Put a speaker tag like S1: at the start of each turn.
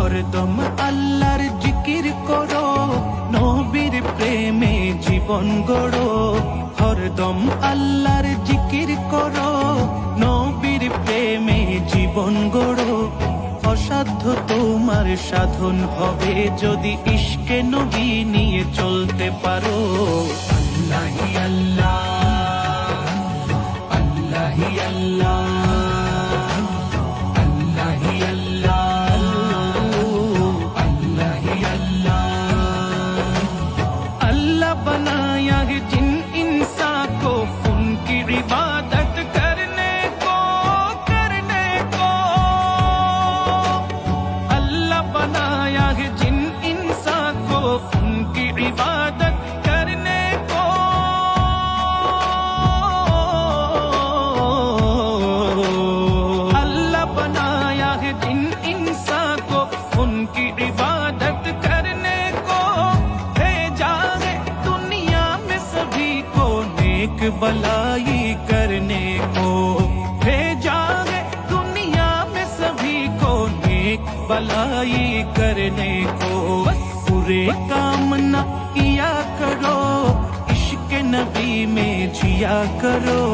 S1: হরদম আল্লাহর জিকির করো, নবীর প্রেমে জীবন গড়ো। হরদম আল্লাহর জিকির করো, নবীর প্রেমে জীবন গড়ো। অসাধ্য তোমার সাধন হবে যদি ইশকে নবী নিয়ে চলতে পারো। আল্লাহি আল্লাহ, আল্লাহি আল্লাহ, আল্লাহি আল্লাহ, আল্লাহি আল্লাহ। अल्लाह बनाया है जिन इंसान को उनकी इबादत करने को, करने को। अल्लाह बनाया है जिन इंसान को उनकी इबादत करने को। अल्लाह बनाया है जिन इंसान को उनकी इबादत करने को। नेक भलाई करने को भेजा है दुनिया में सभी को, नेक भलाई करने को। बुरे काम न किया करो, इश्क नबी में जिया करो।